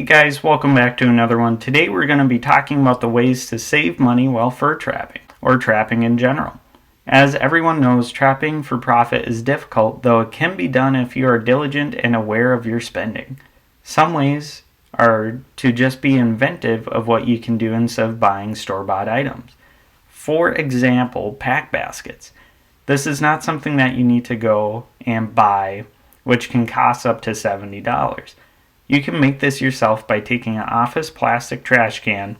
guys, welcome back to another one. Today we're going to be talking about the ways to save money while fur trapping, or trapping in general. As everyone knows, trapping for profit is difficult, though it can be done if you are diligent and aware of your spending. Some ways are to just be inventive of what you can do instead of buying store-bought items. For example, pack baskets. This is not something that you need to go and buy, which can cost up to $70. You can make this yourself by taking an office plastic trash can,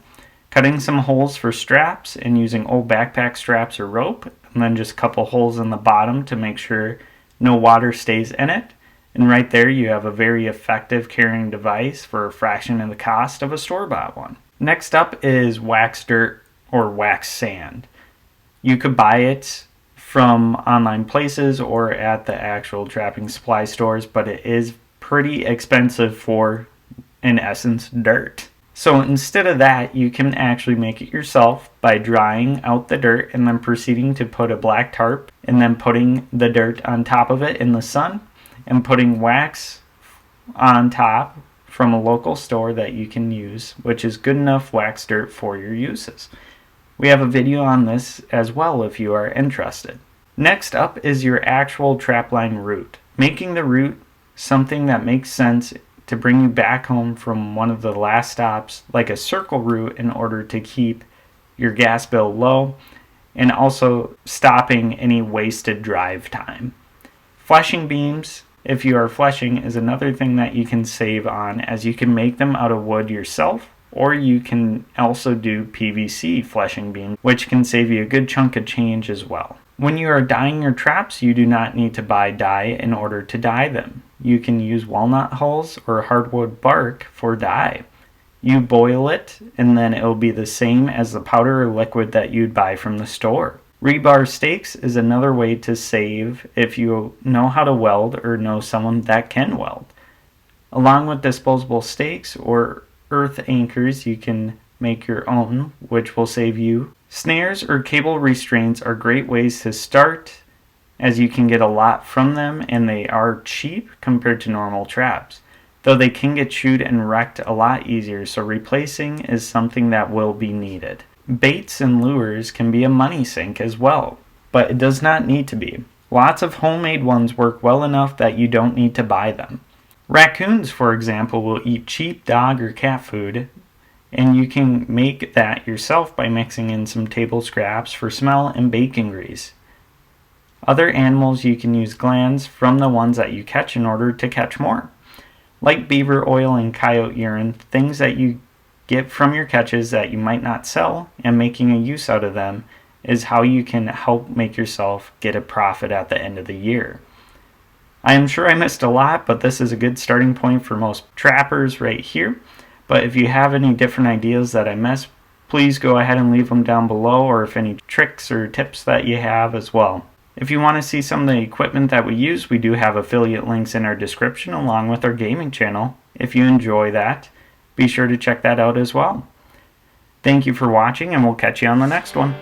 cutting some holes for straps and using old backpack straps or rope, and then just a couple holes in the bottom to make sure no water stays in it. And right there you have a very effective carrying device for a fraction of the cost of a store-bought one. Next up is wax dirt or wax sand. You could buy it from online places or at the actual trapping supply stores, but it is pretty expensive for, in essence, dirt. So instead of that, you can actually make it yourself by drying out the dirt and then proceeding to put a black tarp and then putting the dirt on top of it in the sun and putting wax on top from a local store that you can use, which is good enough wax dirt for your uses. We have a video on this as well if you are interested. Next up is your actual trapline route. Making the route something that makes sense to bring you back home from one of the last stops, like a circle route, in order to keep your gas bill low and also stopping any wasted drive time. Fleshing beams, if you are fleshing, is another thing that you can save on, as you can make them out of wood yourself, or you can also do PVC fleshing beams, which can save you a good chunk of change as well. When you are dyeing your traps, you do not need to buy dye in order to dye them. You can use walnut hulls or hardwood bark for dye. You boil it, and then it will be the same as the powder or liquid that you'd buy from the store. Rebar stakes is another way to save if you know how to weld or know someone that can weld. Along with disposable stakes or earth anchors, you can make your own, which will save you. Snares or cable restraints are great ways to start, as you can get a lot from them and they are cheap compared to normal traps, though they can get chewed and wrecked a lot easier, so replacing is something that will be needed. Baits and lures can be a money sink as well, but it does not need to be. Lots of homemade ones work well enough that you don't need to buy them. Raccoons, for example, will eat cheap dog or cat food, and you can make that yourself by mixing in some table scraps for smell and bacon grease. Other animals, you can use glands from the ones that you catch in order to catch more. Like beaver oil and coyote urine, things that you get from your catches that you might not sell, and making a use out of them is how you can help make yourself get a profit at the end of the year. I am sure I missed a lot, but this is a good starting point for most trappers right here. But if you have any different ideas that I missed, please go ahead and leave them down below, or if any tricks or tips that you have as well. If you want to see some of the equipment that we use, we do have affiliate links in our description along with our gaming channel. If you enjoy that, be sure to check that out as well. Thank you for watching, and we'll catch you on the next one.